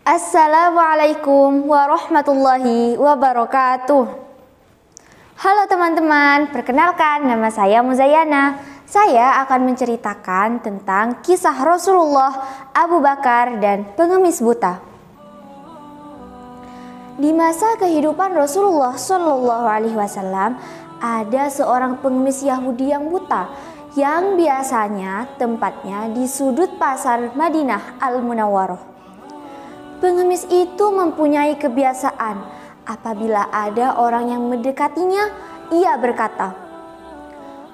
Assalamualaikum warahmatullahi wabarakatuh. Halo teman-teman, perkenalkan nama saya Muzayana. Saya akan menceritakan tentang kisah Rasulullah, Abu Bakar, dan pengemis buta. Di masa kehidupan Rasulullah Shallallahu Alaihi Wasallam, ada seorang pengemis Yahudi yang buta, yang biasanya tempatnya di sudut pasar Madinah Al-Munawwarah. Pengemis itu mempunyai kebiasaan, apabila ada orang yang mendekatinya, ia berkata,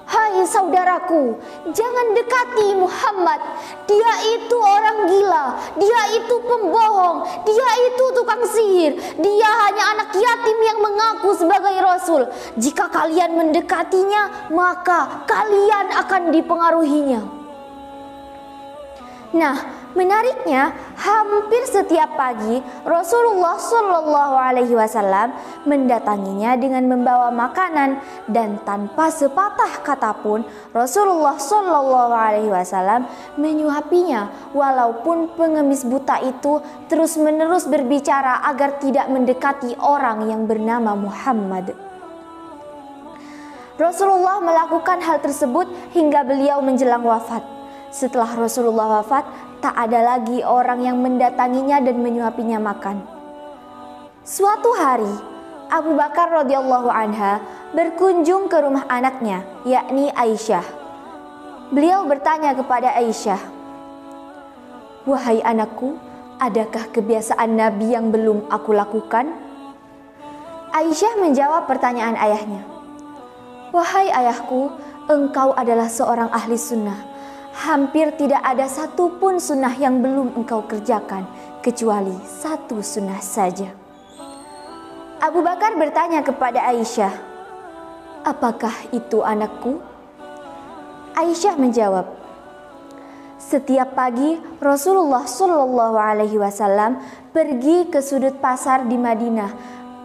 "Hai saudaraku, jangan dekati Muhammad. Dia itu orang gila, dia itu pembohong, dia itu tukang sihir, dia hanya anak yatim yang mengaku sebagai Rasul. Jika kalian mendekatinya, maka kalian akan dipengaruhinya." Nah, menariknya, hampir setiap pagi Rasulullah Shallallahu Alaihi Wasallam mendatanginya dengan membawa makanan, dan tanpa sepatah kata pun Rasulullah Shallallahu Alaihi Wasallam menyuapinya, walaupun pengemis buta itu terus-menerus berbicara agar tidak mendekati orang yang bernama Muhammad. Rasulullah melakukan hal tersebut hingga beliau menjelang wafat. Setelah Rasulullah wafat, tak ada lagi orang yang mendatanginya dan menyuapinya makan. Suatu hari, Abu Bakar radhiyallahu anha berkunjung ke rumah anaknya, yakni Aisyah. Beliau bertanya kepada Aisyah, "Wahai anakku, adakah kebiasaan Nabi yang belum aku lakukan?" Aisyah menjawab pertanyaan ayahnya, "Wahai ayahku, engkau adalah seorang ahli sunnah. Hampir tidak ada satupun sunnah yang belum engkau kerjakan, kecuali satu sunnah saja." Abu Bakar bertanya kepada Aisyah, "Apakah itu anakku?" Aisyah menjawab, "Setiap pagi Rasulullah Shallallahu Alaihi Wasallam pergi ke sudut pasar di Madinah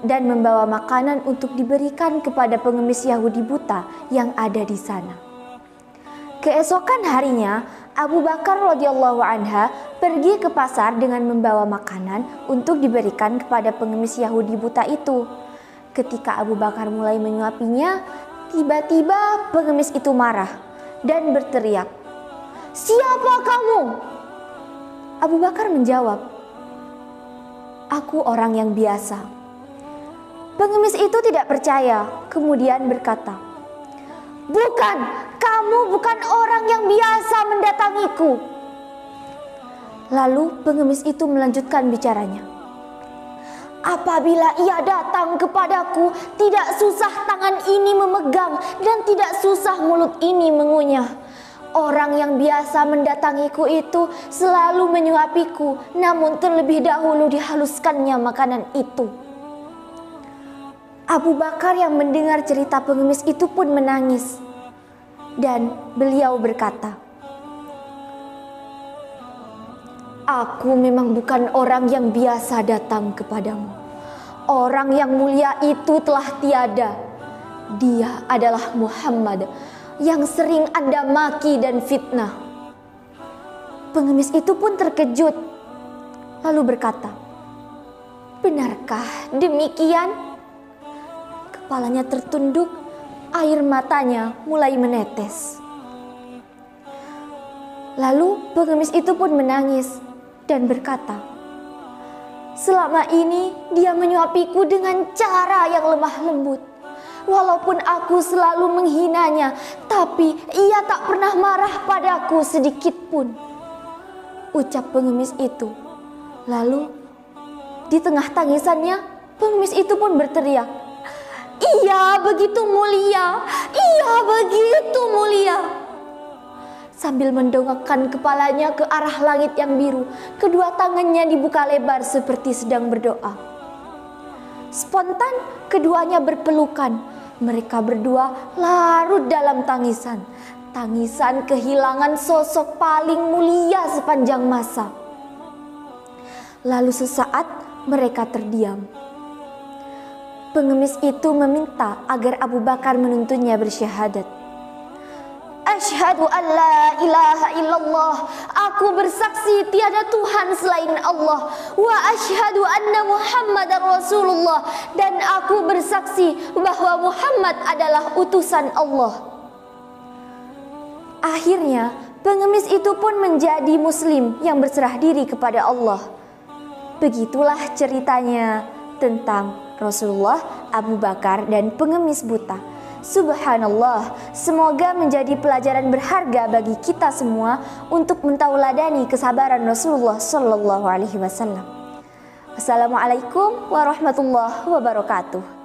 dan membawa makanan untuk diberikan kepada pengemis Yahudi buta yang ada di sana." Keesokan harinya, Abu Bakar radhiyallahu anha pergi ke pasar dengan membawa makanan untuk diberikan kepada pengemis Yahudi buta itu. Ketika Abu Bakar mulai menyuapinya, tiba-tiba pengemis itu marah dan berteriak, "Siapa kamu?" Abu Bakar menjawab, "Aku orang yang biasa." Pengemis itu tidak percaya, kemudian berkata, "Bukan, kamu bukan orang yang biasa mendatangiku." Lalu pengemis itu melanjutkan bicaranya, "Apabila ia datang kepadaku, tidak susah tangan ini memegang dan tidak susah mulut ini mengunyah. Orang yang biasa mendatangiku itu selalu menyuapiku, namun terlebih dahulu dihaluskannya makanan itu." Abu Bakar yang mendengar cerita pengemis itu pun menangis, dan beliau berkata, "Aku memang bukan orang yang biasa datang kepadamu. Orang yang mulia itu telah tiada. Dia adalah Muhammad yang sering Anda maki dan fitnah." Pengemis itu pun terkejut, lalu berkata, "Benarkah demikian?" Kepalanya tertunduk, air matanya mulai menetes. Lalu pengemis itu pun menangis dan berkata, "Selama ini dia menyuapiku dengan cara yang lemah lembut. Walaupun aku selalu menghinanya, tapi ia tak pernah marah padaku sedikit pun." Ucap pengemis itu. Lalu di tengah tangisannya, pengemis itu pun berteriak, "Iya begitu mulia, iya begitu mulia." Sambil mendongakkan kepalanya ke arah langit yang biru, kedua tangannya dibuka lebar seperti sedang berdoa. Spontan keduanya berpelukan. Mereka berdua larut dalam tangisan. Tangisan kehilangan sosok paling mulia sepanjang masa. Lalu sesaat mereka terdiam. Pengemis itu meminta agar Abu Bakar menuntunnya bersyahadat. Asyhadu an la ilaha illallah. Aku bersaksi tiada Tuhan selain Allah. Wa asyhadu anna Muhammadar Rasulullah. Dan aku bersaksi bahwa Muhammad adalah utusan Allah. Akhirnya pengemis itu pun menjadi muslim yang berserah diri kepada Allah. Begitulah ceritanya tentang Rasulullah, Abu Bakar, dan pengemis buta. Subhanallah, semoga menjadi pelajaran berharga bagi kita semua untuk mentauladani kesabaran Rasulullah Sallallahu Alaihi Wasallam. Wassalamualaikum warahmatullahi wabarakatuh.